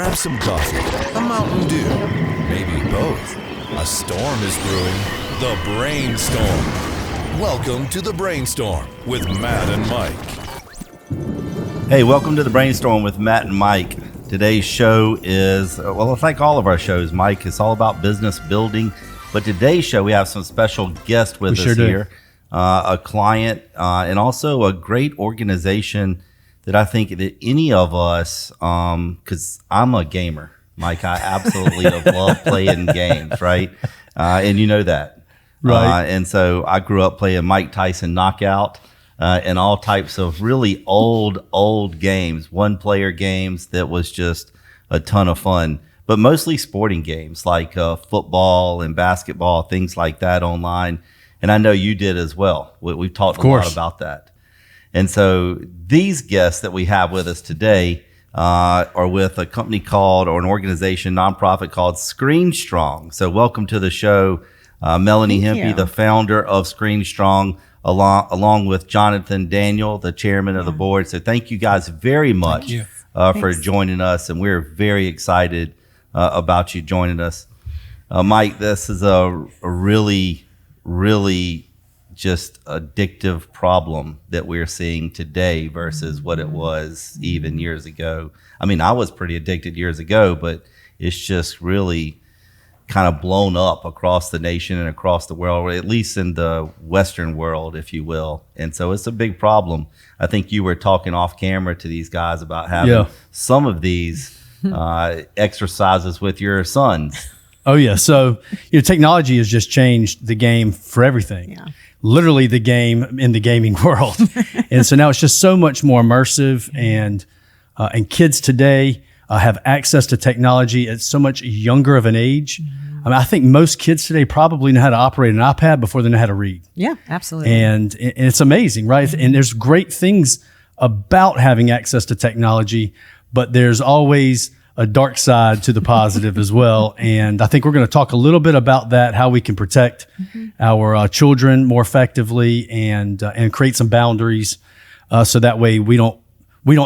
Grab some coffee, a Mountain Dew, maybe both. A storm is brewing. The Brainstorm. Welcome to the Brainstorm with Matt and Mike. Hey, welcome to the Brainstorm with Matt and Mike. Today's show is, well, like all of our shows, Mike, it's all about business building. But today's show, we have some special guests with us here. A client and also a great organization that I think that any of us, because I'm a gamer, Mike, I absolutely love playing games, right? And you know that. Right. And so I grew up playing Mike Tyson Knockout and all types of really old games, one-player games that was just a ton of fun, but mostly sporting games like football and basketball, things like that online. And I know you did as well. We've talked a lot about that. And so these guests that we have with us today are with a company called, or an organization, nonprofit called Screen Strong. So welcome to the show, Melanie Hempy, the founder of Screen Strong, along with Jonathan Daniel, the chairman of the board. So thank you guys very much for joining us. And we're very excited about you joining us. Mike, this is a really just addictive problem that we're seeing today versus what it was even years ago. I mean, I was pretty addicted years ago, but it's just really kind of blown up across the nation and across the world, or at least in the Western world, if you will. And so it's a big problem. I think you were talking off camera to these guys about having some of these exercises with your sons. Oh, yeah. So, technology has just changed the game for everything. Yeah. Literally the game in the gaming world. And so now it's just so much more immersive, and kids today have access to technology at so much younger of an age. I mean, I think most kids today probably know how to operate an iPad before they know how to read. Yeah, absolutely. And it's amazing, right? And there's great things about having access to technology, but there's always a dark side to the positive as well. And I think we're going to talk a little bit about that, how we can protect our children more effectively and create some boundaries so that way we don't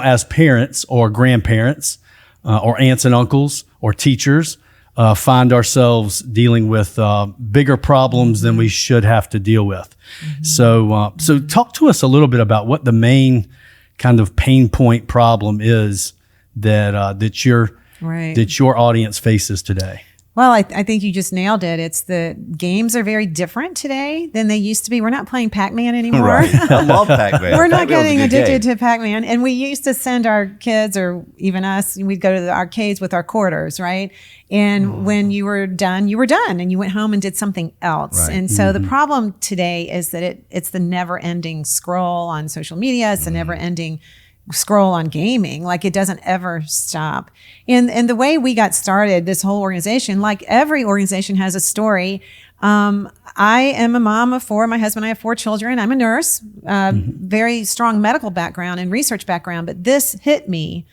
as parents or grandparents or aunts and uncles or teachers find ourselves dealing with bigger problems than we should have to deal with. So talk to us a little bit about what the main kind of pain point problem is that your audience faces today. Well, I think you just nailed it. It's the games are very different today than they used to be. We're not playing Pac-Man anymore. Right. I love Pac-Man. We're not getting addicted to Pac-Man. And we used to send our kids, or even us, we'd go to the arcades with our quarters, right? And when you were done, and you went home and did something else. Right. And so the problem today is that it's the never-ending scroll on social media. It's the never-ending scroll on gaming. Like, it doesn't ever stop. And the way we got started, this whole organization, like every organization has a story. I am a mom of four. My husband and I have 4 children. I'm a nurse, very strong medical background and research background, but this hit me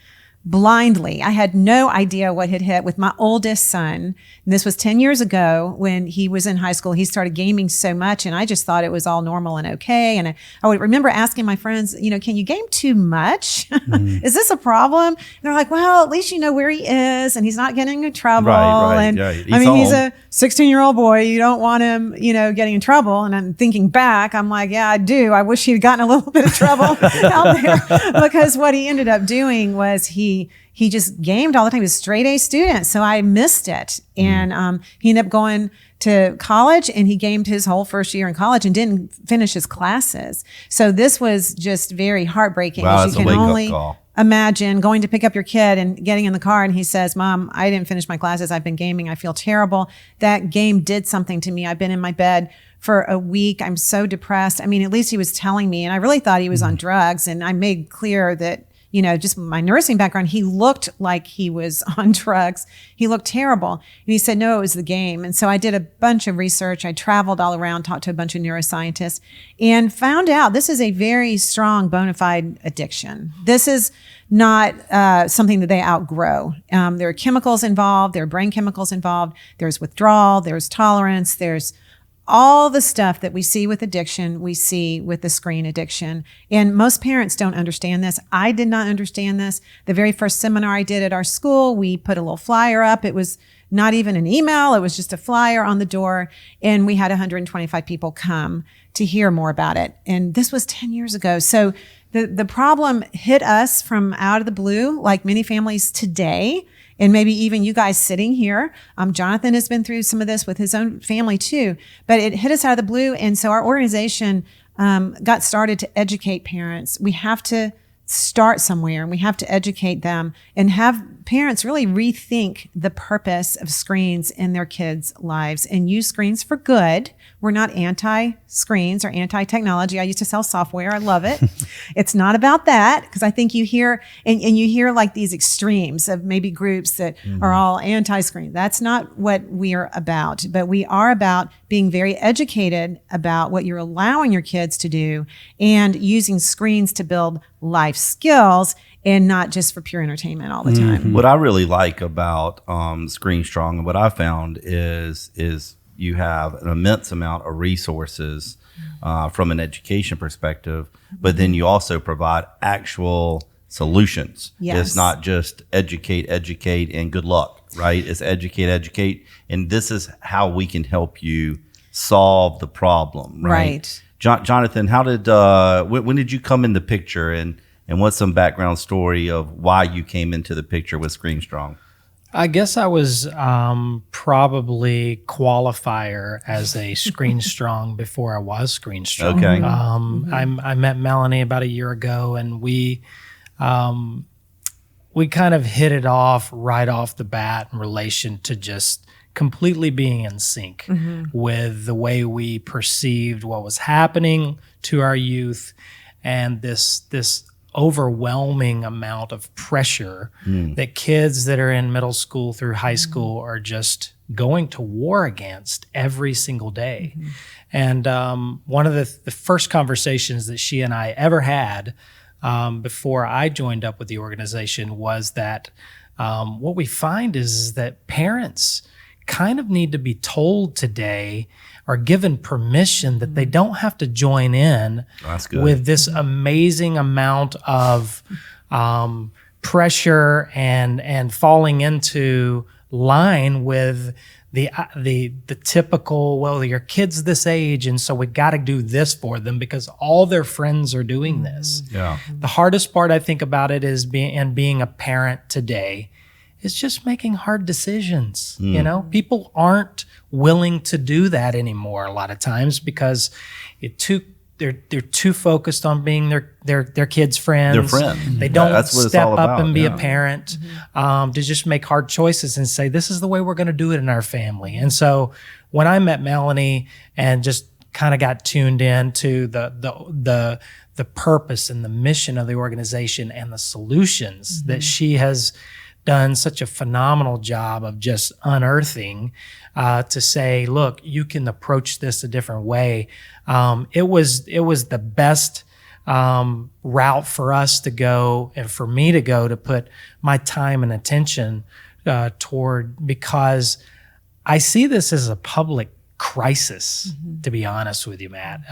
blindly. I had no idea what had hit with my oldest son. And this was 10 years ago when he was in high school. He started gaming so much, and I just thought it was all normal and okay. And I would remember asking my friends, can you game too much? Is this a problem? And they're like, well, at least you know where he is and he's not getting in trouble. Right. And He's a 16-year-old boy. You don't want him, getting in trouble. And I'm thinking back, I'm like, yeah, I do. I wish he'd gotten a little bit of trouble out there, because what he ended up doing was he just gamed all the time. He was a straight A student. So I missed it. And he ended up going to college, and he gamed his whole first year in college and didn't finish his classes. So this was just very heartbreaking. Wow, as you can only imagine going to pick up your kid and getting in the car, and he says, Mom, I didn't finish my classes. I've been gaming. I feel terrible. That game did something to me. I've been in my bed for a week. I'm so depressed. I mean, at least he was telling me, and I really thought he was on drugs. And I made clear that, just my nursing background, he looked like he was on drugs. He looked terrible. And he said, no, it was the game. And so I did a bunch of research. I traveled all around, talked to a bunch of neuroscientists, and found out this is a very strong bona fide addiction. This is not something that they outgrow. There are chemicals involved. There are brain chemicals involved. There's withdrawal. There's tolerance. There's all the stuff that we see with addiction, we see with the screen addiction. And most parents don't understand this. I did not understand this. The very first seminar I did at our school, we put a little flyer up. It was not even an email. It was just a flyer on the door. And we had 125 people come to hear more about it. And this was 10 years ago. So the problem hit us from out of the blue, like many families today. And maybe even you guys sitting here. Jonathan has been through some of this with his own family too, but it hit us out of the blue. And so our organization got started to educate parents. We have to start somewhere and we have to educate them and have parents really rethink the purpose of screens in their kids' lives and use screens for good. We're not anti-screens or anti-technology. I used to sell software. I love it. It's not about that, because I think you hear and you hear like these extremes of maybe groups that are all anti-screen. That's not what we are about, but we are about being very educated about what you're allowing your kids to do and using screens to build life skills and not just for pure entertainment all the time. What I really like about Screen Strong and what I found is you have an immense amount of resources from an education perspective, but then you also provide actual solutions. Yes. It's not just educate, and good luck, right? It's educate, and this is how we can help you solve the problem, right? Jonathan, how did when did you come in the picture, and what's some background story of why you came into the picture with Screen Strong? I guess I was probably qualifier as a Screen Strong before I was Screen Strong. Okay. I met Melanie about a year ago, and we kind of hit it off right off the bat in relation to just completely being in sync with the way we perceived what was happening to our youth, and this overwhelming amount of pressure that kids that are in middle school through high school are just going to war against every single day. And one of the first conversations that she and I ever had before I joined up with the organization was that what we find is that parents kind of need to be told today are given permission that they don't have to join in with this amazing amount of pressure and falling into line with the typical, well, your kid's this age, and so we got to do this for them because all their friends are doing this. Yeah. The hardest part I think about it is being a parent today is just making hard decisions. You know, people aren't willing to do that anymore a lot of times because they're too focused on being their kids' friends. Their friend. They don't step up about, and be a parent to just make hard choices and say, this is the way we're going to do it in our family. And so when I met Melanie and just kind of got tuned in to the purpose and the mission of the organization and the solutions that she has done such a phenomenal job of just unearthing to say, look, you can approach this a different way. It was the best route for us to go and for me to go to put my time and attention toward, because I see this as a public crisis, to be honest with you, Matt.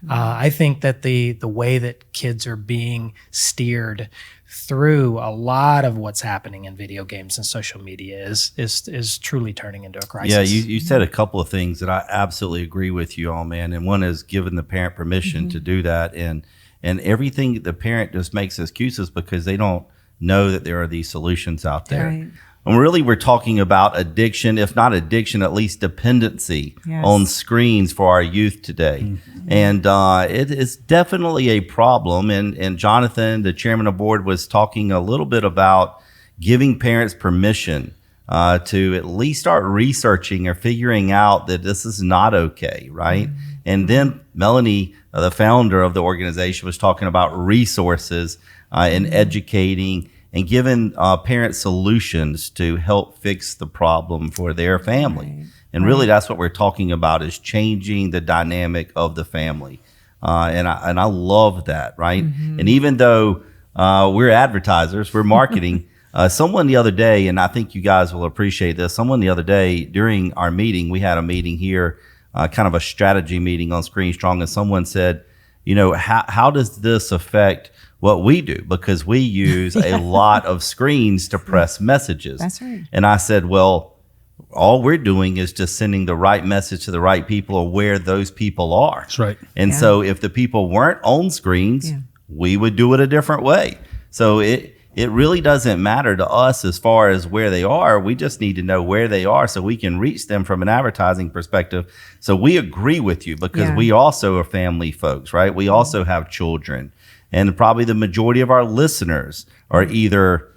I think that the way that kids are being steered through a lot of what's happening in video games and social media is truly turning into a crisis. Yeah, you said a couple of things that I absolutely agree with you on, man. And one is giving the parent permission to do that, and everything the parent just makes excuses because they don't know that there are these solutions out there. Right. And really, we're talking about addiction, if not addiction, at least dependency on screens for our youth today. And it is definitely a problem. And Jonathan, the chairman of the board, was talking a little bit about giving parents permission to at least start researching or figuring out that this is not okay, right? And then Melanie, the founder of the organization, was talking about resources and educating and giving parents solutions to help fix the problem for their family. And really, that's what we're talking about, is changing the dynamic of the family. And I love that, right? And even though we're advertisers, we're marketing, someone the other day, and I think you guys will appreciate this, someone the other day during our meeting, we had a meeting here kind of a strategy meeting on Screen Strong, and someone said, how does this affect what we do? Because we use a lot of screens to press messages. That's right. And I said, well, all we're doing is just sending the right message to the right people or where those people are. That's right. And so if the people weren't on screens, we would do it a different way. So it really doesn't matter to us as far as where they are. We just need to know where they are so we can reach them from an advertising perspective. So we agree with you because we also are family folks, right? We also have children. And probably the majority of our listeners are either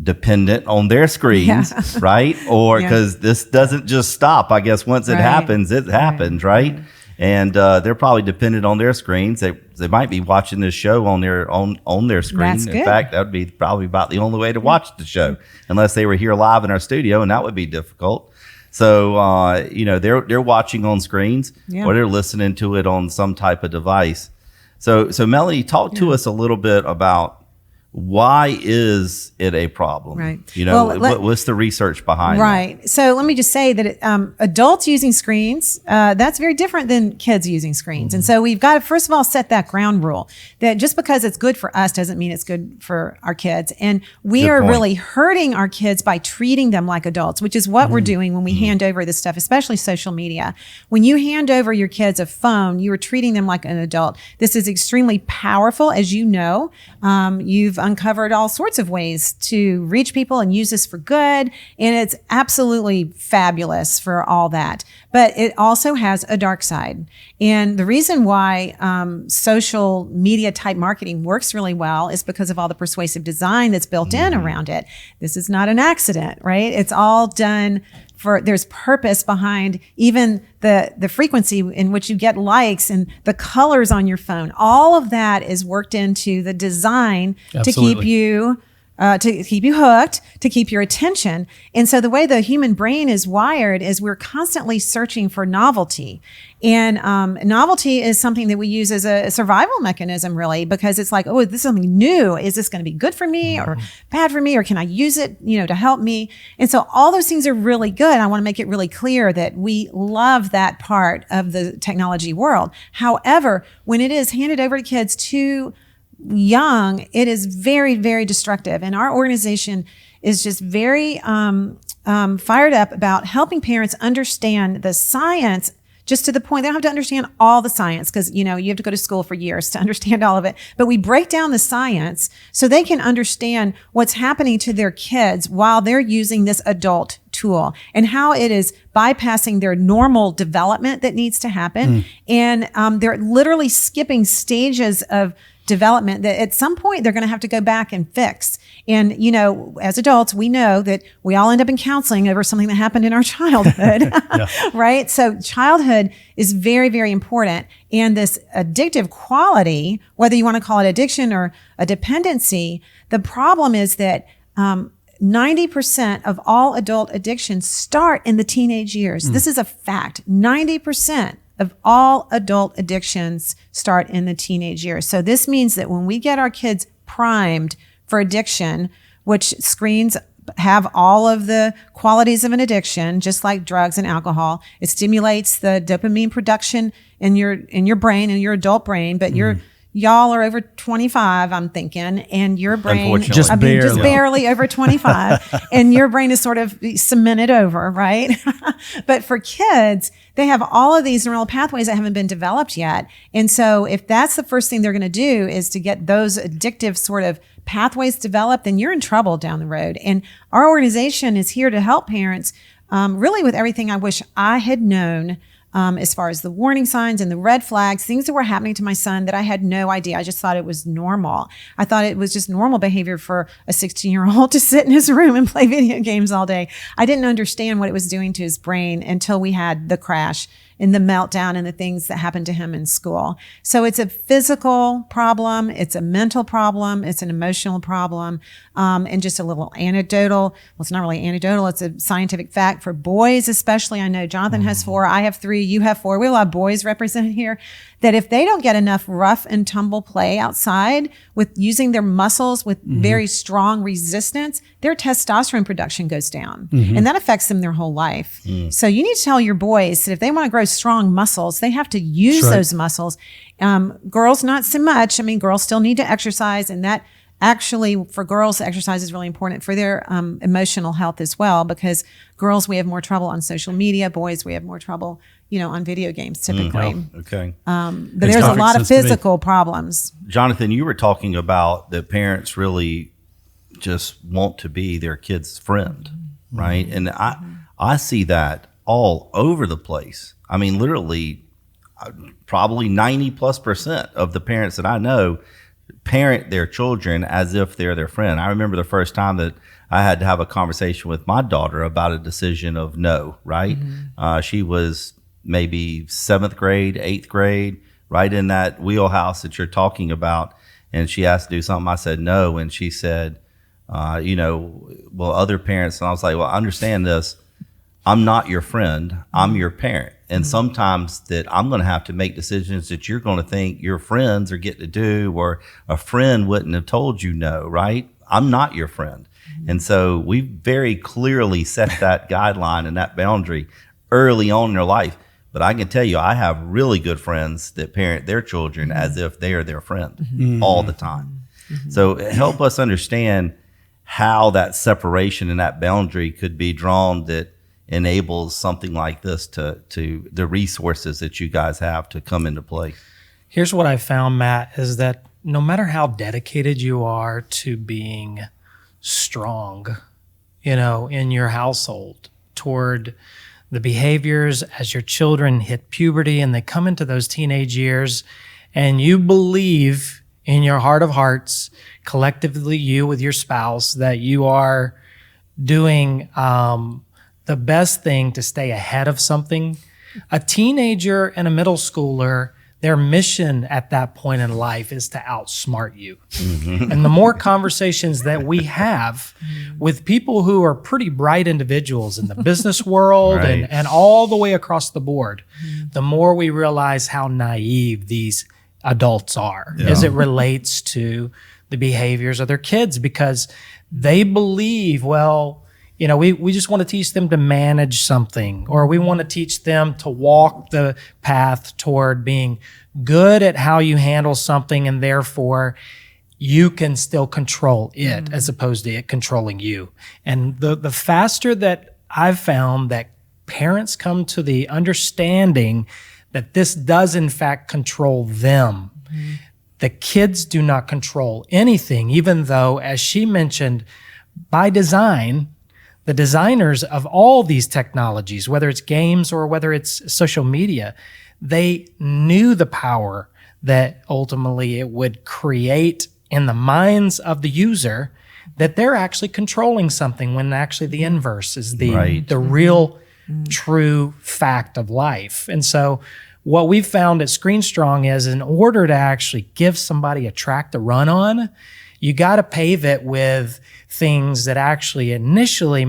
dependent on their screens, right? Or because this doesn't just stop. I guess once it happens, it happens, right? And they're probably dependent on their screens. They might be watching this show on their screen. That's In good. fact, that would be probably about the only way to watch the show, unless they were here live in our studio, and that would be difficult. So they're watching on screens, or they're listening to it on some type of device. So Melanie, talk to us a little bit about why is it a problem? Right. What's the research behind Right. that? So let me just say that adults using screens, that's very different than kids using screens. And so we've got to, first of all, set that ground rule that just because it's good for us doesn't mean it's good for our kids. And we are really hurting our kids by treating them like adults, which is what we're doing when we hand over this stuff, especially social media. When you hand over your kids a phone, you are treating them like an adult. This is extremely powerful, as you know. You've uncovered all sorts of ways to reach people and use this for good. And it's absolutely fabulous for all that. But it also has a dark side. And the reason why social media type marketing works really well is because of all the persuasive design that's built in around it. This is not an accident, right? It's all done there's purpose behind even the frequency in which you get likes and the colors on your phone. All of that is worked into the design to keep you hooked, to keep your attention. And so the way the human brain is wired is we're constantly searching for novelty. And novelty is something that we use as a survival mechanism, really, because it's like, oh, this is something new. Is this going to be good for me or bad for me? Or can I use it, to help me? And so all those things are really good. I want to make it really clear that we love that part of the technology world. However, when it is handed over to kids too young, it is very, very destructive. And our organization is just very fired up about helping parents understand the science, just to the point they don't have to understand all the science because, you have to go to school for years to understand all of it. But we break down the science so they can understand what's happening to their kids while they're using this adult tool and how it is bypassing their normal development that needs to happen. And they're literally skipping stages of development that at some point they're going to have to go back and fix. And, as adults, we know that we all end up in counseling over something that happened in our childhood, right? So childhood is very, very important. And this addictive quality, whether you want to call it addiction or a dependency, the problem is that 90% of all adult addictions start in the teenage years. This is a fact. 90% of all adult addictions start in the teenage years. So this means that when we get our kids primed for addiction, which screens have all of the qualities of an addiction, just like drugs and alcohol, it stimulates the dopamine production in your brain, in your adult brain, but y'all are over 25, I'm thinking, and your brain, just barely over 25, and your brain is sort of cemented over, right? But for kids, they have all of these neural pathways that haven't been developed yet. And so if that's the first thing they're going to do is to get those addictive sort of pathways developed, then you're in trouble down the road. And our organization is here to help parents really with everything I wish I had known as far as the warning signs and the red flags, things that were happening to my son that I had no idea. I just thought it was normal. I thought it was just normal behavior for a 16-year-old to sit in his room and play video games all day. I didn't understand what it was doing to his brain until we had the crash and the meltdown and the things that happened to him in school. So it's a physical problem. It's a mental problem. It's an emotional problem. And just a little anecdotal. Well, it's not really anecdotal. It's a scientific fact for boys, especially. I know Jonathan has 4. I have 3. You have 4. We have a lot of boys represented here. That if they don't get enough rough and tumble play outside with using their muscles with very strong resistance, their testosterone production goes down. And that affects them their whole life. So you need to tell your boys that if they want to grow grow strong muscles. They have to use those muscles. Girls, not so much. I mean, girls still need to exercise, and that actually for girls, exercise is really important for their emotional health as well, because girls, we have more trouble on social media. Boys, we have more trouble, on video games typically. Okay. But there's a lot of physical problems. Jonathan, you were talking about that parents really just want to be their kid's friend, right? And I see that all over the place. I mean, literally, probably 90+% of the parents that I know parent their children as if they're their friend. I remember the first time that I had to have a conversation with my daughter about a decision of no, right? She was maybe 7th grade, 8th grade, right in that wheelhouse that you're talking about. And she asked to do something. I said no. And she said, well, other parents. And I was like, well, I understand this. I'm not your friend. I'm your parent. And sometimes that I'm going to have to make decisions that you're going to think your friends are getting to do, or a friend wouldn't have told you no, right? I'm not your friend. And so we very clearly set that guideline and that boundary early on in their life. But I can tell you, I have really good friends that parent their children as if they are their friend all the time. So help us understand how that separation and that boundary could be drawn that enables something like this to the resources that you guys have to come into play. Here's what I found, Matt, is that no matter how dedicated you are to being strong, in your household toward the behaviors as your children hit puberty and they come into those teenage years, and you believe in your heart of hearts, collectively, you with your spouse, that you are doing the best thing to stay ahead of something. A teenager and a middle schooler, their mission at that point in life is to outsmart you. And the more conversations that we have with people who are pretty bright individuals in the business world Right. and all the way across the board, the more we realize how naive these adults are as it relates to the behaviors of their kids, because they believe, well, we just want to teach them to manage something, or we want to teach them to walk the path toward being good at how you handle something, and therefore you can still control it as opposed to it controlling you. And the faster that I've found that parents come to the understanding that this does in fact control them, the kids do not control anything, even though, as she mentioned, by design, the designers of all these technologies, whether it's games or whether it's social media, they knew the power that ultimately it would create in the minds of the user, that they're actually controlling something, when actually the inverse is the real true fact of life. And so what we've found at Screen Strong is, in order to actually give somebody a track to run on, you got to pave it with things that actually initially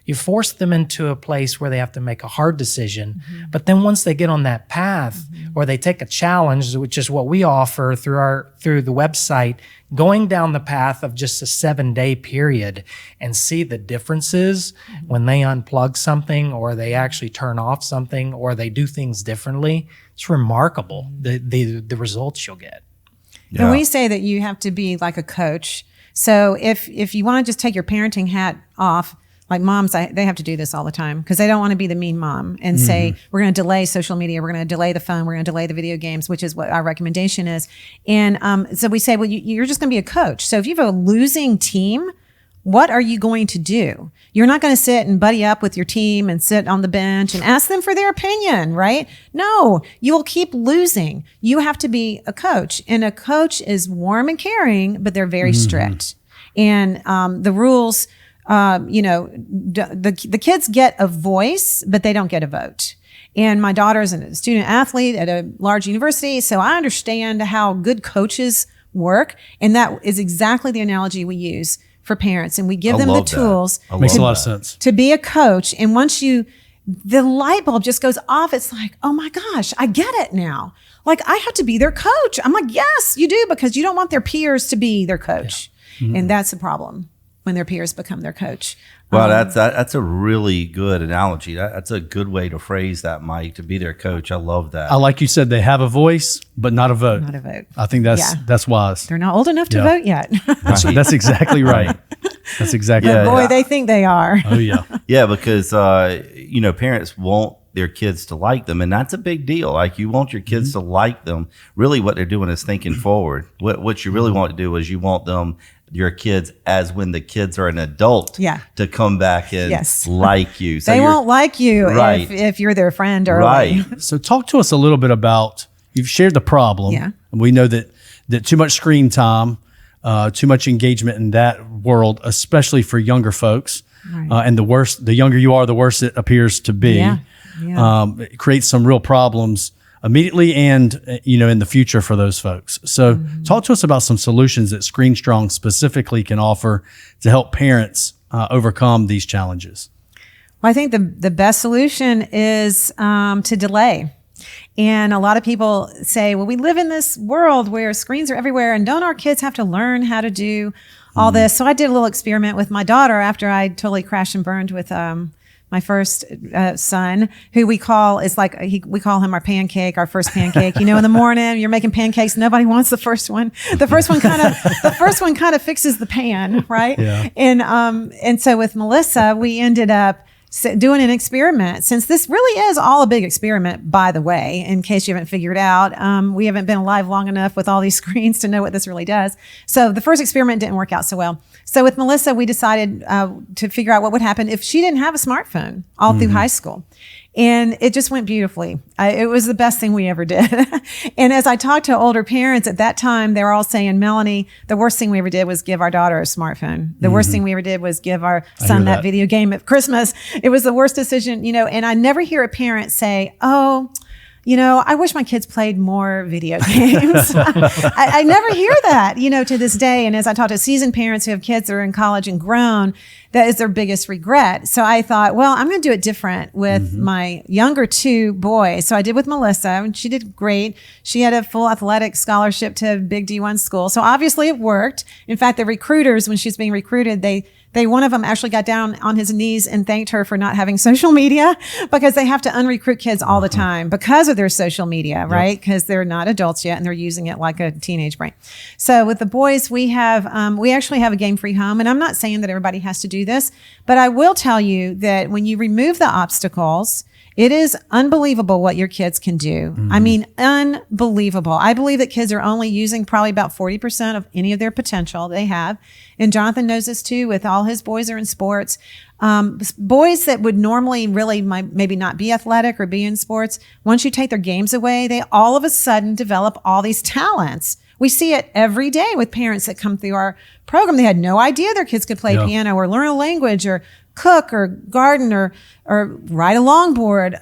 you force them into a place where they have to make a hard decision. But then once they get on that path, or they take a challenge, which is what we offer through the website, going down the path of just a 7-day period, and see the differences when they unplug something, or they actually turn off something, or they do things differently. It's remarkable, the results you'll get. Yeah. And we say that you have to be like a coach. So if you want to just take your parenting hat off, like moms, they have to do this all the time, because they don't want to be the mean mom and say, we're going to delay social media, we're going to delay the phone, we're going to delay the video games, which is what our recommendation is. And so we say, well, you're just going to be a coach. So if you have a losing team, what are you going to do? You're not going to sit and buddy up with your team and sit on the bench and ask them for their opinion, right? No, you will keep losing. You have to be a coach, and a coach is warm and caring, but they're very strict. And the rules, the kids get a voice, but they don't get a vote. And my daughter's a student athlete at a large university, so I understand how good coaches work. And that is exactly the analogy we use for parents. And we give them the tools. Makes a lot of sense. To be a coach. And once the light bulb just goes off, it's like, oh my gosh, I get it now. Like, I have to be their coach. I'm like, yes, you do, because you don't want their peers to be their coach. And that's the problem. when their peers become their coach. Well, that's a really good analogy. That's a good way to phrase that, Mike, to be their coach. I love that. I like you said, they have a voice, but not a vote. Not a vote. I think that's wise. They're not old enough to Yeah. vote yet. That's exactly right. That's exactly Yeah. right. Boy, they think they are. Oh, yeah. Yeah, because parents want their kids to like them, and that's a big deal. Like, you want your kids to like them. Really, what they're doing is thinking forward. What you really want to do is you want your kids, as when the kids are an adult, Yeah. to come back and Yes. like you. So They you're- won't like you Right. if you're their friend early. Right. So talk to us a little bit about, you've shared the problem. Yeah. And we know that too much screen time, too much engagement in that world, especially for younger folks. Right. And the younger you are, the worse it appears to be. Yeah. Yeah. It creates some real problems immediately and in the future for those folks. So talk to us about some solutions that Screen Strong specifically can offer to help parents overcome these challenges. Well, I think the best solution is to delay. And a lot of people say, well, we live in this world where screens are everywhere, and don't our kids have to learn how to do all this? So I did a little experiment with my daughter after I totally crashed and burned with my first son, who we call him our pancake, our first pancake. In the morning you're making pancakes, nobody wants the first one. The first one kind of fixes the pan, right? Yeah. And so with Melissa, we ended up doing an experiment, since this really is all a big experiment, by the way, in case you haven't figured out. We haven't been alive long enough with all these screens to know what this really does. So the first experiment didn't work out so well. So with Melissa, we decided to figure out what would happen if she didn't have a smartphone all through high school. And it just went beautifully. It was the best thing we ever did. And as I talked to older parents at that time, they were all saying, Melanie, the worst thing we ever did was give our daughter a smartphone. The worst thing we ever did was give our son that video game at Christmas. It was the worst decision, and I never hear a parent say, oh, I wish my kids played more video games. I never hear that, to this day. And as I talk to seasoned parents who have kids that are in college and grown, that is their biggest regret. So I thought, well, I'm going to do it different with my younger two boys. So I did with Melissa, and she did great. She had a full athletic scholarship to a big D1 school. So obviously it worked. In fact, the recruiters, when she was being recruited, one of them actually got down on his knees and thanked her for not having social media, because they have to unrecruit kids all the time because of their social media, right? Because they're not adults yet and they're using it like a teenage brain. So with the boys, we actually have a game-free home. And I'm not saying that everybody has to do this, but I will tell you that when you remove the obstacles, it is unbelievable what your kids can do. I mean, unbelievable. I believe that kids are only using probably about 40% of any of their potential they have. And Jonathan knows this too, with all his boys are in sports. Boys that would normally really maybe not be athletic or be in sports, once you take their games away, they all of a sudden develop all these talents. We see it every day with parents that come through our program. They had no idea their kids could play piano or learn a language or cook or garden or ride a longboard.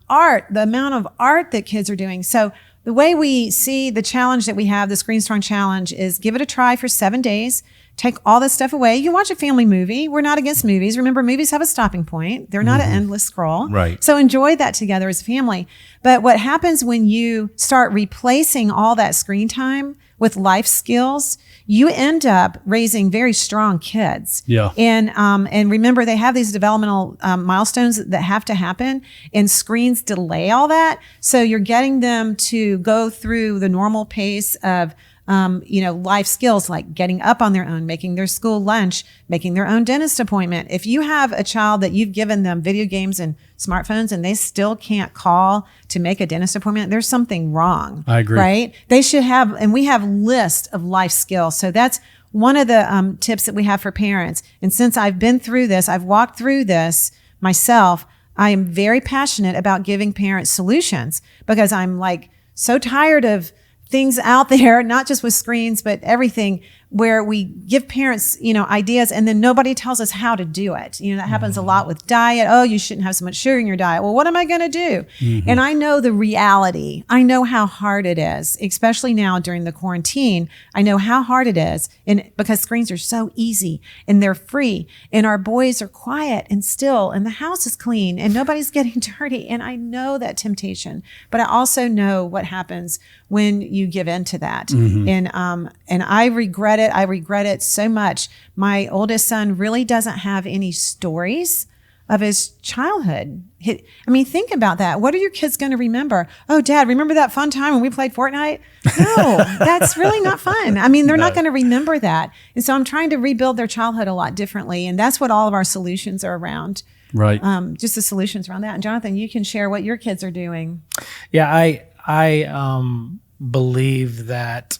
Art, the amount of art that kids are doing. So the way we see the challenge that we have, the Screen Strong Challenge, is give it a try for 7 days. Take all this stuff away. You watch a family movie. We're not against movies. Remember, movies have a stopping point. They're not an endless scroll. Right. So enjoy that together as a family. But what happens when you start replacing all that screen time with life skills, you end up raising very strong kids. Yeah. And remember, they have these developmental milestones that have to happen, and screens delay all that. So you're getting them to go through the normal pace of life skills, like getting up on their own, making their school lunch, making their own dentist appointment. If you have a child that you've given them video games and smartphones and they still can't call to make a dentist appointment, there's something wrong. I agree. Right? They should have, and we have lists of life skills. So that's one of the tips that we have for parents. And since I've been through this, I've walked through this myself, I am very passionate about giving parents solutions, because I'm like so tired of things out there, not just with screens, but everything, where we give parents, ideas, and then nobody tells us how to do it. That happens a lot with diet. Oh, you shouldn't have so much sugar in your diet. Well, what am I going to do? And I know the reality. I know how hard it is, especially now during the quarantine. I know how hard it is, and because screens are so easy and they're free, and our boys are quiet and still, and the house is clean and nobody's getting dirty. And I know that temptation, but I also know what happens when you give in to that. And I regret regret it. I regret it so much. My oldest son really doesn't have any stories of his childhood. I mean, think about that. What are your kids going to remember? Oh, Dad, remember that fun time when we played Fortnite? No, that's really not fun. I mean, they're not going to remember that. And so I'm trying to rebuild their childhood a lot differently. And that's what all of our solutions are around. Right. Just the solutions around that. And Jonathan, you can share what your kids are doing. Yeah, I believe that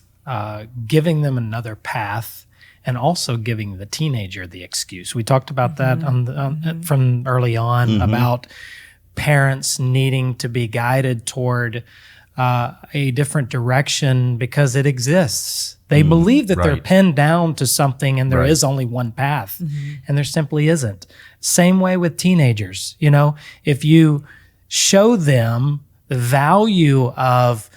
giving them another path and also giving the teenager the excuse. We talked about that from early on about parents needing to be guided toward a different direction because it exists. They believe that they're pinned down to something and there is only one path, and there simply isn't. Same way with teenagers. You know, if you show them the value of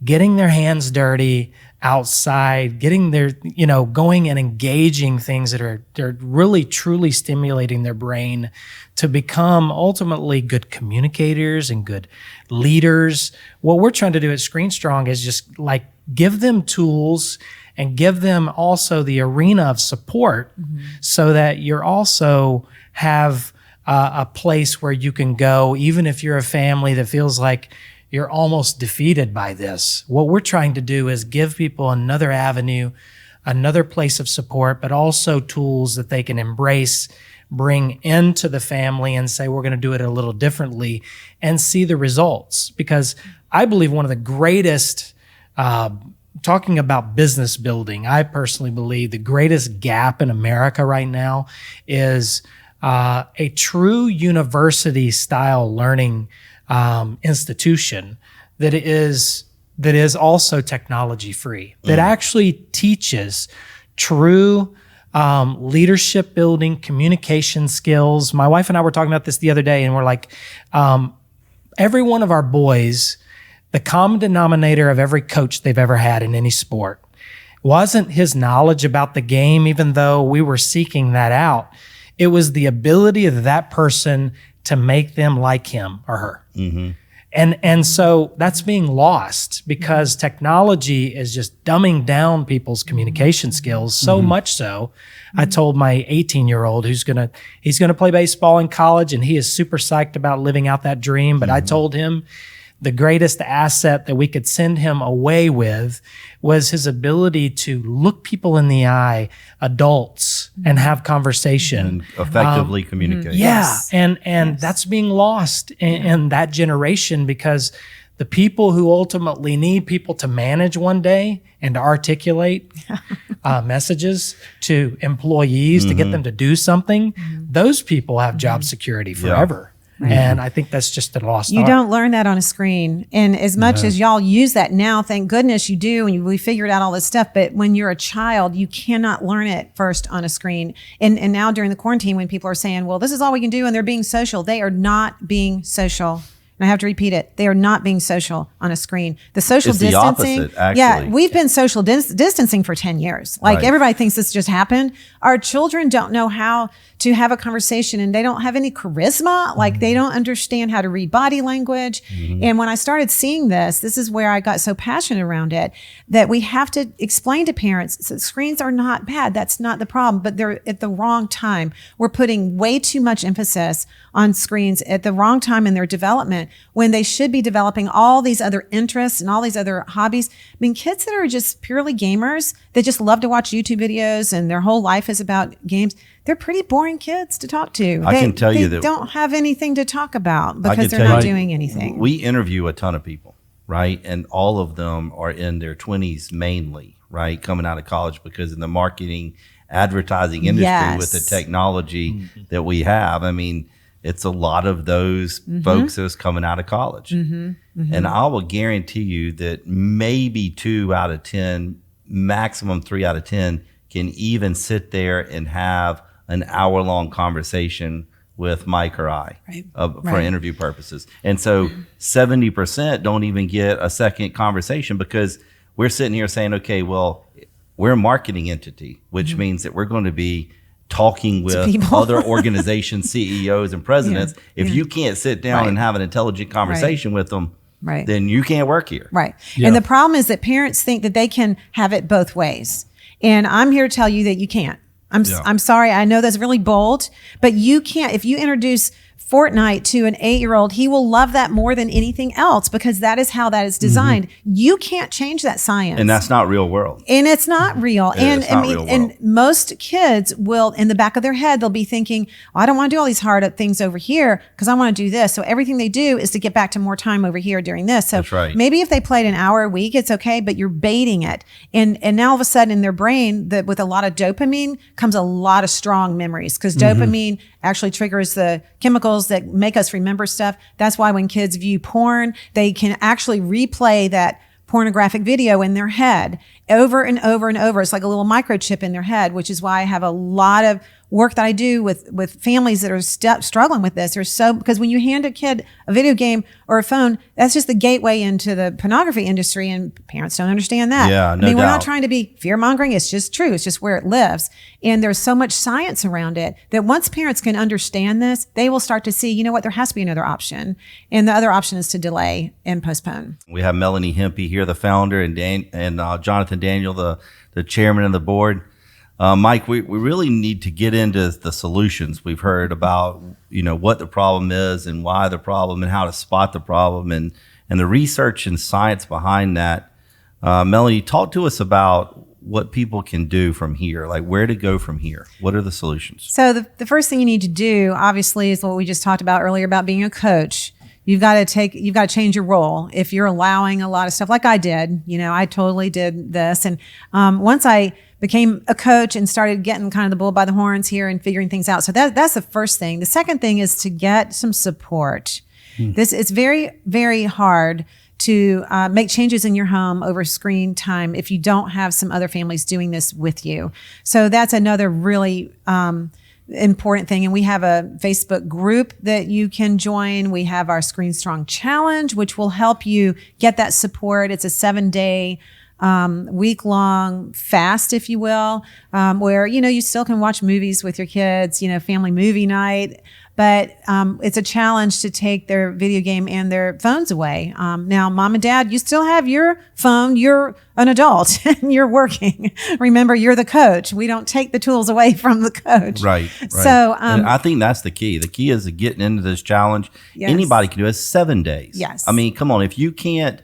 getting their hands dirty outside, getting their, going and engaging things that are really truly stimulating their brain to become ultimately good communicators and good leaders. What we're trying to do at Screen Strong is just like give them tools and give them also the arena of support so that you're also have a place where you can go, even if you're a family that feels like you're almost defeated by this. What we're trying to do is give people another avenue, another place of support, but also tools that they can embrace, bring into the family and say, we're going to do it a little differently and see the results. Because I believe one of the greatest, talking about business building, I personally believe the greatest gap in America right now is a true university style learning institution that is also technology free, that actually teaches true leadership building, communication skills. My wife and I were talking about this the other day, and we're like, every one of our boys, the common denominator of every coach they've ever had in any sport wasn't his knowledge about the game, even though we were seeking that out. It was the ability of that person to make them like him or her. And so that's being lost because technology is just dumbing down people's communication skills so much so. I told my 18-year-old he's gonna play baseball in college and he is super psyched about living out that dream. But I told him the greatest asset that we could send him away with was his ability to look people in the eye, adults, and have conversation. And effectively communicate. Yeah, and that's being lost in that generation because the people who ultimately need people to manage one day and to articulate messages to employees to get them to do something, those people have job security forever. Right. And I think that's just a lost art. You don't learn that on a screen. And as much as y'all use that now, thank goodness you do, and we figured out all this stuff. But when you're a child, you cannot learn it first on a screen. And now during the quarantine, when people are saying, well, this is all we can do, and they're being social, they are not being social. And I have to repeat it. They are not being social on a screen. The social It's distancing. the opposite, actually. Yeah, we've been social distancing for 10 years. Like everybody thinks this just happened. Our children don't know how to have a conversation and they don't have any charisma. Like they don't understand how to read body language. And when I started seeing this is where I got so passionate around it, that we have to explain to parents that screens are not bad. That's not the problem, but they're at the wrong time. We're putting way too much emphasis on screens at the wrong time in their development when they should be developing all these other interests and all these other hobbies. I mean, kids that are just purely gamers, that just love to watch YouTube videos and their whole life is about games, they're pretty boring kids to talk to. I can tell you that they don't have anything to talk about because they're not doing anything. We interview a ton of people, right? And all of them are in their 20s mainly, right? Coming out of college because in the marketing, advertising industry with the technology that we have, I mean, it's a lot of those folks that's coming out of college. And I will guarantee you that maybe 2 out of 10, maximum 3 out of 10 can even sit there and have an hour-long conversation with Mike or I for interview purposes. And so 70% don't even get a second conversation because we're sitting here saying, okay, well, we're a marketing entity, which means that we're going to be talking with other organization CEOs and presidents. If you can't sit down and have an intelligent conversation with them, then you can't work here. And the problem is that parents think that they can have it both ways. And I'm here to tell you that you can't. I'm sorry. I know that's really bold, but you can't. If you introduce Fortnite to an 8-year-old, he will love that more than anything else because that is how that is designed. You can't change that science. And that's not real world. And it's not real. And it's not real world. And most kids will, in the back of their head, they'll be thinking, I don't want to do all these hard things over here because I want to do this. So everything they do is to get back to more time over here during this. So That's right. maybe if they played an hour a week, it's okay, but you're baiting it. And now all of a sudden in their brain, that with a lot of dopamine comes a lot of strong memories because dopamine actually triggers the chemicals that make us remember stuff. That's why when kids view porn, they can actually replay that pornographic video in their head over and over and over. It's like a little microchip in their head, which is why I have a lot of work that I do with families that are struggling with this. Because when you hand a kid a video game or a phone, that's just the gateway into the pornography industry, and parents don't understand that. Yeah, no I mean, we're not doubt. trying to be fear mongering. It's just true. It's just where it lives. And there's so much science around it that once parents can understand this, they will start to see, you know what, there has to be another option. And the other option is to delay and postpone. We have Melanie Hempy here, the founder, and Jonathan Daniel, the chairman of the board. Mike, we really need to get into the solutions. We've heard about, what the problem is and why the problem and how to spot the problem and the research and science behind that. Melanie, talk to us about what people can do from here, like where to go from here. What are the solutions? So the first thing you need to do, obviously, is what we just talked about earlier about being a coach. You've got to change your role. If you're allowing a lot of stuff like I did, I totally did this. And once I became a coach and started getting kind of the bull by the horns here and figuring things out. So that's the first thing. The second thing is to get some support. It's very, very hard to make changes in your home over screen time if you don't have some other families doing this with you. So that's another really important thing. And we have a Facebook group that you can join. We have our Screen Strong Challenge, which will help you get that support. It's a 7-day week-long fast, if you will, where, you still can watch movies with your kids, family movie night. But it's a challenge to take their video game and their phones away. Now, mom and dad, you still have your phone. You're an adult and you're working. Remember, you're the coach. We don't take the tools away from the coach. Right. So and I think that's the key. The key is getting into this challenge. Yes. Anybody can do it. 7 days. Yes. I mean, come on. If you can't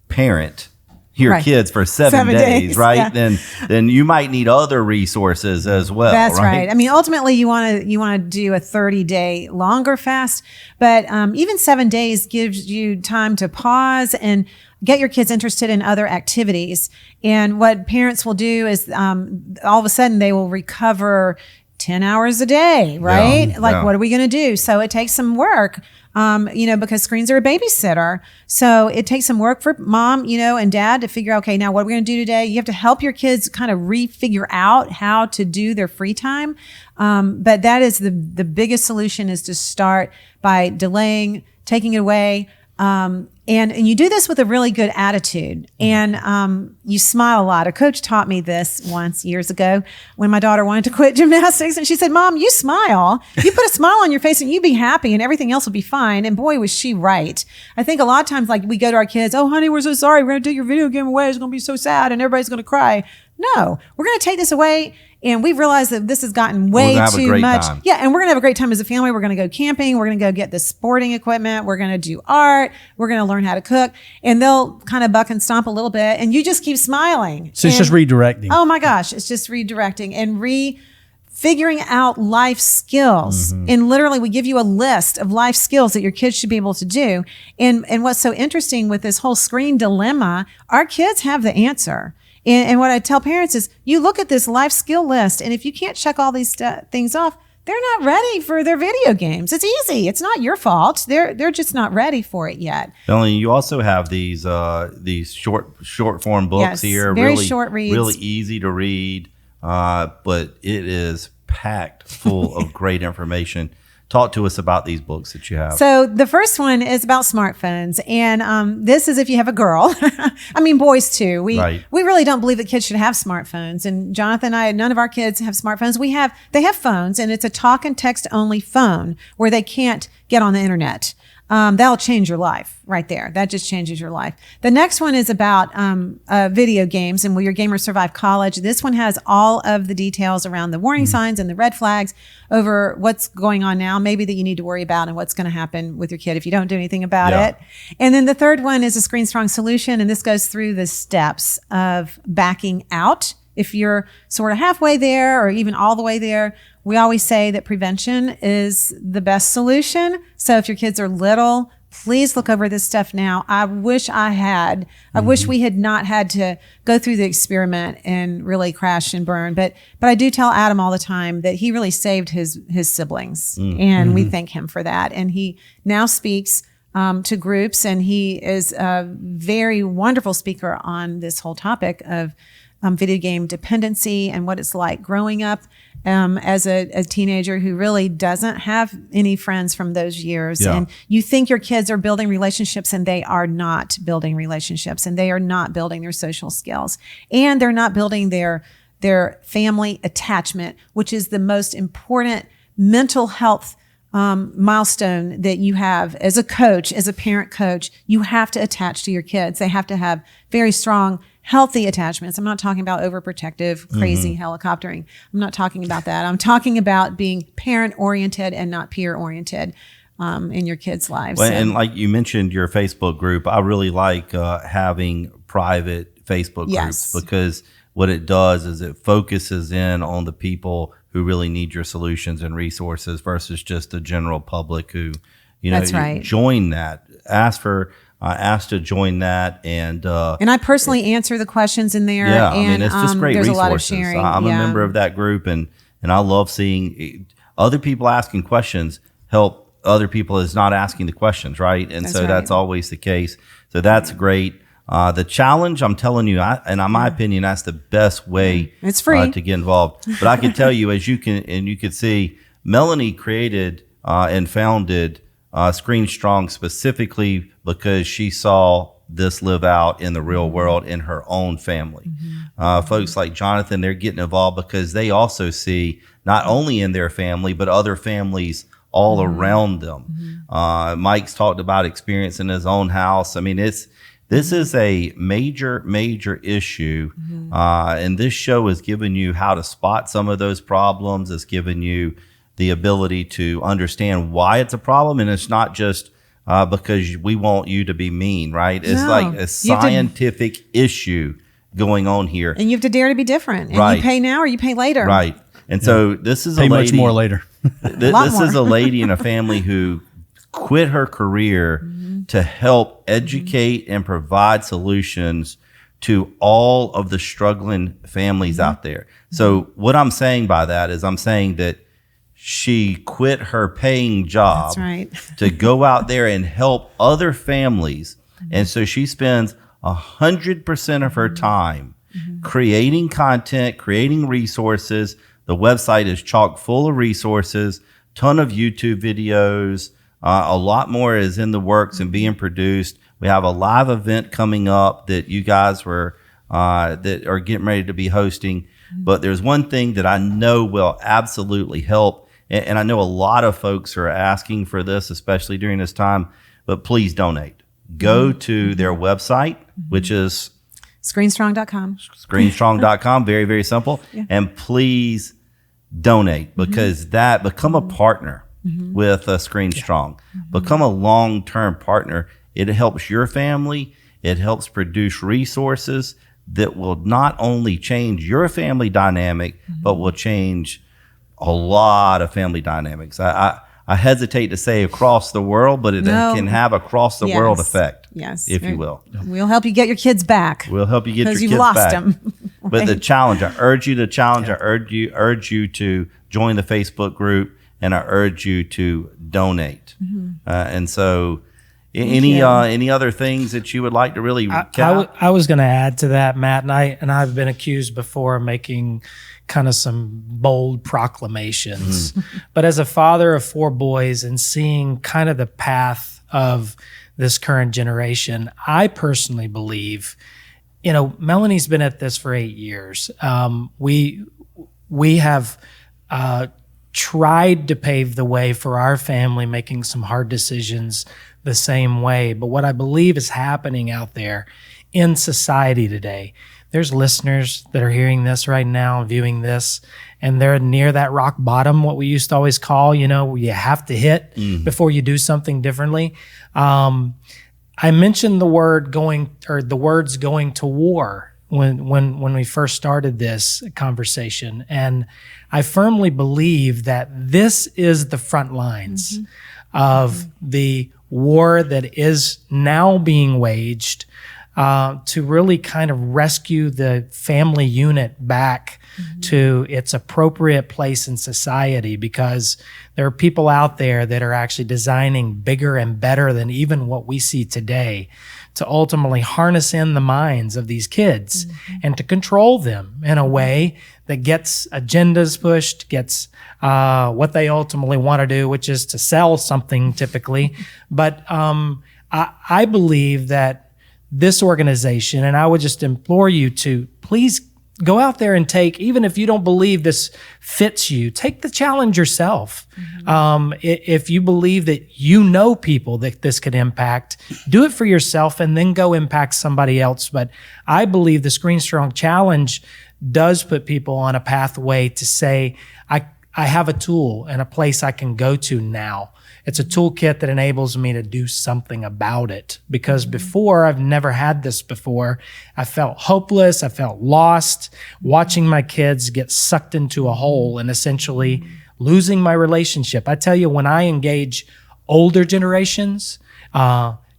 parent your Right. kids for 7 days, right? Yeah. Then you might need other resources as well. That's right. I mean, ultimately, you want to do a 30-day longer fast, but even 7 days gives you time to pause and get your kids interested in other activities. And what parents will do is all of a sudden they will recover 10 hours a day, right? Yeah. What are we going to do? So it takes some work. Because screens are a babysitter. So it takes some work for mom, and dad to figure out, okay, now what are we going to do today? You have to help your kids kind of refigure out how to do their free time. But that is the biggest solution, is to start by delaying, taking it away. And you do this with a really good attitude, and you smile a lot. A coach taught me this once years ago when my daughter wanted to quit gymnastics, and she said, "Mom, you smile. You put a smile on your face, and you be happy, and everything else will be fine." And boy, was she right. I think a lot of times, we go to our kids, "Oh, honey, we're so sorry. We're going to take your video game away. It's going to be so sad, and everybody's going to cry." No, we're going to take this away. And we've realized that this has gotten way too much. Time. Yeah. And we're going to have a great time as a family. We're going to go camping. We're going to go get the sporting equipment. We're going to do art. We're going to learn how to cook. And they'll kind of buck and stomp a little bit. And you just keep smiling. So it's just redirecting. Oh my gosh. It's just redirecting and figuring out life skills. And literally we give you a list of life skills that your kids should be able to do. And what's so interesting with this whole screen dilemma, our kids have the answer. And what I tell parents is, you look at this life skill list, and if you can't check all these things off, they're not ready for their video games. It's easy. It's not your fault. They're just not ready for it yet. Melanie, you also have these short form books here, very really short reads, really easy to read, but it is packed full of great information. Talk to us about these books that you have. So the first one is about smartphones. And this is if you have a girl. I mean, boys too. We really don't believe that kids should have smartphones. And Jonathan and I, none of our kids have smartphones. They have phones, and it's a talk and text only phone where they can't get on the internet. that'll change your life right there. That just changes your life. The next one is about video games and Will Your Gamer Survive College? This one has all of the details around the warning signs and the red flags over what's going on now, maybe that you need to worry about and what's going to happen with your kid if you don't do anything about it. And then the third one is a Screen Strong solution. And this goes through the steps of backing out. If you're sort of halfway there or even all the way there, we always say that prevention is the best solution. So if your kids are little, please look over this stuff now. I wish we had not had to go through the experiment and really crash and burn. But I do tell Adam all the time that he really saved his siblings, and we thank him for that. And he now speaks to groups, and he is a very wonderful speaker on this whole topic of video game dependency and what it's like growing up as a teenager who really doesn't have any friends from those years. And you think your kids are building relationships, and they are not building relationships, and they are not building their social skills, and they're not building their family attachment, which is the most important mental health milestone that you have as a coach, as a parent coach. You have to attach to your kids. They have to have very strong, healthy attachments. I'm not talking about overprotective, crazy helicoptering. I'm not talking about that. I'm talking about being parent oriented and not peer oriented in your kids' lives. Well, and like you mentioned, your Facebook group, I really like having private Facebook groups, because what it does is it focuses in on the people who really need your solutions and resources versus just the general public who, join that. Asked to join that, and I personally answer the questions in there. Yeah, and, I mean, it's just great there's resources. A lot of sharing. I'm a member of that group, and I love seeing other people asking questions help other people is not asking the questions, right? And that's always the case. So that's great. The challenge, I'm telling you, in my opinion, that's the best way it's free. To get involved. But I can tell you, as you could see, Melanie created and founded Screen Strong specifically because she saw this live out in the real world in her own family. Folks like Jonathan, they're getting involved because they also see not only in their family, but other families all around them. Mike's talked about experience in his own house. I mean, this is a major issue. And this show has given you how to spot some of those problems. It's given you the ability to understand why it's a problem. And it's not just because we want you to be mean, right? It's like a scientific issue going on here. And you have to dare to be different. And you pay now or you pay later. Right. And so this is pay a lady. Much more later. This is a lady in a family who quit her career to help educate and provide solutions to all of the struggling families out there. So what I'm saying by that is I'm saying that she quit her paying job to go out there and help other families. And so she spends 100% of her time creating content, creating resources. The website is chock full of resources, ton of YouTube videos. A lot more is in the works and being produced. We have a live event coming up that you guys that are getting ready to be hosting. But there's one thing that I know will absolutely help. And I know a lot of folks are asking for this, especially during this time, but please donate. Go to their website, which is Screenstrong.com. Screenstrong.com. Very, very simple. And please donate, because become a partner with Screen Strong. Become a long-term partner. It helps your family. It helps produce resources that will not only change your family dynamic, but will change a lot of family dynamics. I hesitate to say across the world, but it can have across the world effect. Yes, if you will. We'll help you get your kids back. We'll help you get your kids you've lost back. them. But the challenge, I urge you to challenge. I urge you to join the Facebook group, and I urge you to donate. And so, any other things that you would like to really recap? I was going to add to that, Matt, and I've been accused before of making kind of some bold proclamations. But as a father of 4 boys and seeing kind of the path of this current generation, I personally believe, Melanie's been at this for 8 years. We have tried to pave the way for our family, making some hard decisions the same way. But what I believe is happening out there in society today, there's listeners that are hearing this right now, viewing this, and they're near that rock bottom, what we used to always call, where you have to hit before you do something differently. I mentioned the words going to war when we first started this conversation. And I firmly believe that this is the front lines of the war that is now being waged to really kind of rescue the family unit back to its appropriate place in society, because there are people out there that are actually designing bigger and better than even what we see today to ultimately harness in the minds of these kids and to control them in a way that gets agendas pushed, gets what they ultimately want to do, which is to sell something typically. But I believe that this organization, and I would just implore you to please go out there and take, even if you don't believe this fits you, take the challenge yourself. If you believe that people that this could impact, do it for yourself and then go impact somebody else. But I believe the Screen Strong Challenge does put people on a pathway to say, I have a tool and a place I can go to now. It's a toolkit that enables me to do something about it, because before, I've never had this before. I felt hopeless. I felt lost, watching my kids get sucked into a hole and essentially losing my relationship. I tell you, when I engage older generations,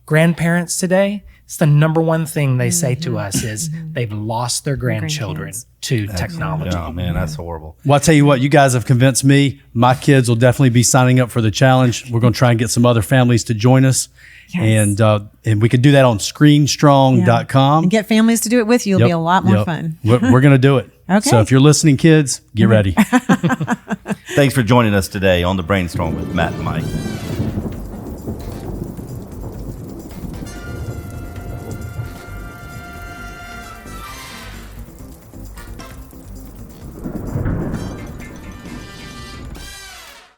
grandparents today, it's the number one thing they say to us is they've lost their grandchildren to technology. Oh man, that's horrible. Well, I'll tell you what, you guys have convinced me. My kids will definitely be signing up for the challenge. We're going to try and get some other families to join us. Yes. And we could do that on screenstrong.com. And get families to do it with you. It'll be a lot more fun. We're going to do it. Okay. So if you're listening, kids, get ready. Thanks for joining us today on The Brainstorm with Matt and Mike.